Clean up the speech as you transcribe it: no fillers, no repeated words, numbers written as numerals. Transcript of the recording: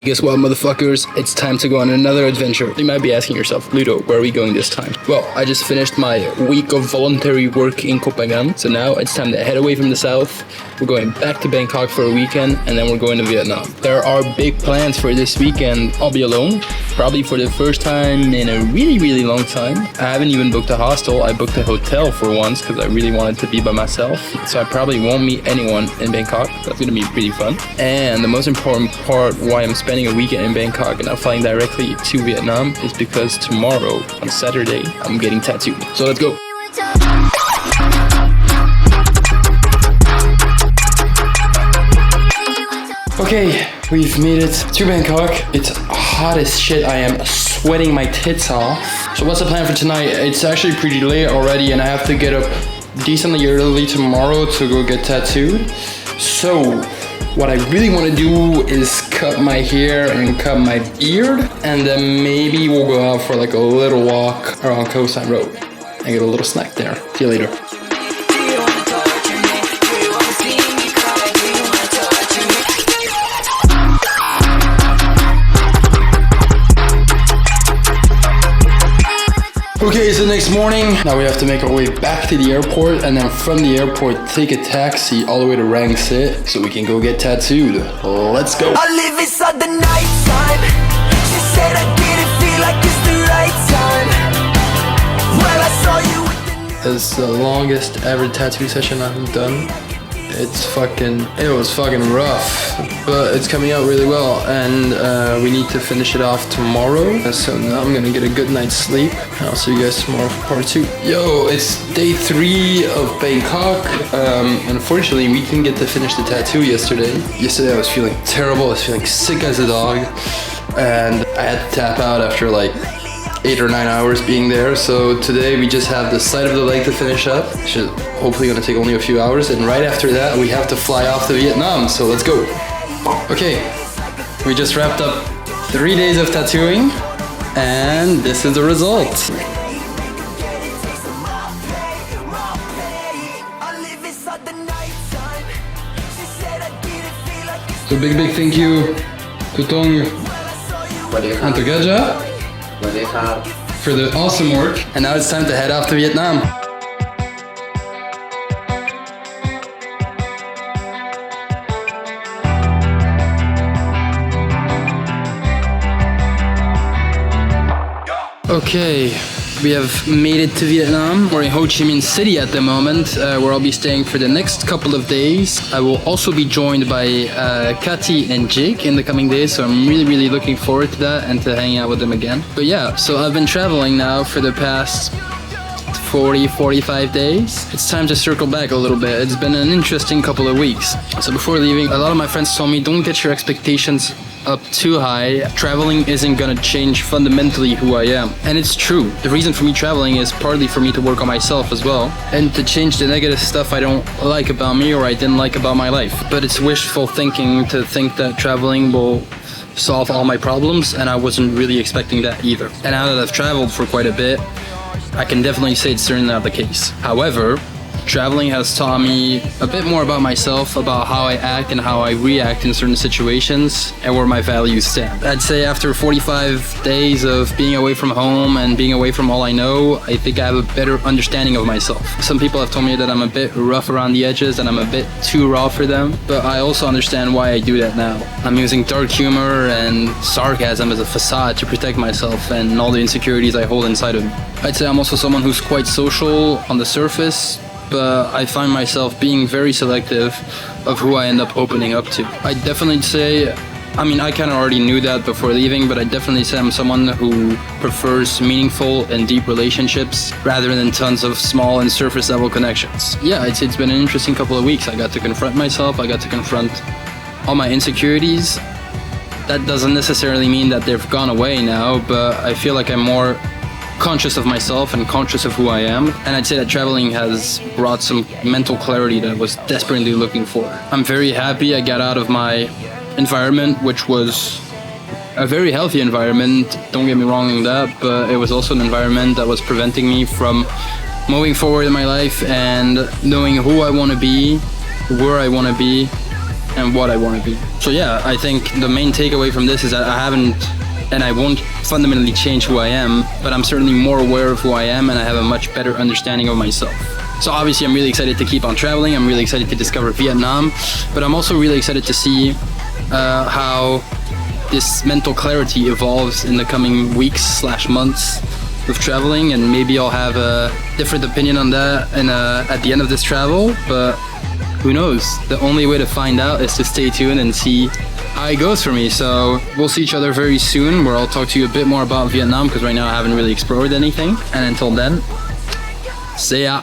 Guess what, motherfuckers? It's time to go on another adventure. You might be asking yourself, Ludo, where are we going this time? Well, I just finished my week of voluntary work in Copenhagen, so now it's time to head away from the south. We're going back to Bangkok for a weekend, and then we're going to Vietnam. There are big plans for this weekend. I'll be alone, probably for the first time in a really long time. I haven't even booked a hostel. I booked a hotel for once because I really wanted to be by myself. So I probably won't meet anyone in Bangkok. That's gonna be pretty fun. And the most important part why I'm spending a weekend in Bangkok and not flying directly to Vietnam is because tomorrow, on Saturday, I'm getting tattooed. So let's go. Okay, we've made it to Bangkok. It's hot as shit. I am sweating my tits off. So what's the plan for tonight? It's actually pretty late already and I have to get up decently early tomorrow to go get tattooed. So what I really want to do is cut my hair and cut my beard, and then maybe we'll go out for like a little walk around Coastline Road and get a little snack there. See you later. Okay, so next morning, now we have to make our way back to the airport, and then from the airport take a taxi all the way to Rang Sit so we can go get tattooed. Let's go. I live inside the nighttime. She said I didn't feel like it's the right time. Well, I saw you with the It's the longest ever tattoo session I've done. It was fucking rough, but it's coming out really well, and we need to finish it off tomorrow. So now I'm gonna get a good night's sleep, and I'll see you guys tomorrow for part 2. Yo, it's day 3 of Bangkok. Unfortunately, we didn't get to finish the tattoo yesterday. Yesterday I was feeling terrible, I was feeling sick as a dog, and I had to tap out after like 8 or 9 hours being there. So today we just have the side of the leg to finish up. Should hopefully gonna take only a few hours, and right after that we have to fly off to Vietnam, so let's go. Okay, we just wrapped up 3 days of tattooing, and this is the result. So big thank you to Tong and to Gaja for the awesome work. And now it's time to head off to Vietnam. Okay, we have made it to Vietnam. We're in Ho Chi Minh City at the moment, where I'll be staying for the next couple of days. I will also be joined by Kati and Jake in the coming days, so I'm really looking forward to that and to hanging out with them again. But yeah, so I've been traveling now for the past 45 days. It's time to circle back a little bit. It's been an interesting couple of weeks. So before leaving, a lot of my friends told me, don't get your expectations up too high. Traveling isn't gonna change fundamentally who I am. And it's true. The reason for me traveling is partly for me to work on myself as well, and to change the negative stuff I don't like about me or I didn't like about my life. But it's wishful thinking to think that traveling will solve all my problems, and I wasn't really expecting that either. And now that I've traveled for quite a bit, I can definitely say it's certainly not the case. However, traveling has taught me a bit more about myself, about how I act and how I react in certain situations, and where my values stand. I'd say after 45 days of being away from home and being away from all I know, I think I have a better understanding of myself. Some people have told me that I'm a bit rough around the edges and I'm a bit too raw for them, but I also understand why I do that now. I'm using dark humor and sarcasm as a facade to protect myself and all the insecurities I hold inside of me. I'd say I'm also someone who's quite social on the surface, but I find myself being very selective of who I end up opening up to. I definitely say, I mean, I kind of already knew that before leaving, but I definitely say I'm someone who prefers meaningful and deep relationships rather than tons of small and surface level connections. Yeah, I'd say it's been an interesting couple of weeks. I got to confront myself, I got to confront all my insecurities. That doesn't necessarily mean that they've gone away now, but I feel like I'm more conscious of myself and conscious of who I am, and I'd say that traveling has brought some mental clarity that I was desperately looking for. I'm very happy I got out of my environment, which was a very healthy environment, don't get me wrong in that, but it was also an environment that was preventing me from moving forward in my life and knowing who I want to be, where I want to be, and what I want to be. So yeah, I think the main takeaway from this is that I haven't and I won't fundamentally change who I am, but I'm certainly more aware of who I am and I have a much better understanding of myself. So obviously I'm really excited to keep on traveling, I'm really excited to discover Vietnam, but I'm also really excited to see how this mental clarity evolves in the coming weeks / months of traveling, and maybe I'll have a different opinion on that at the end of this travel, but who knows? The only way to find out is to stay tuned and see how it goes for me. So we'll see each other very soon, where I'll talk to you a bit more about Vietnam, because right now I haven't really explored anything. And until then, see ya!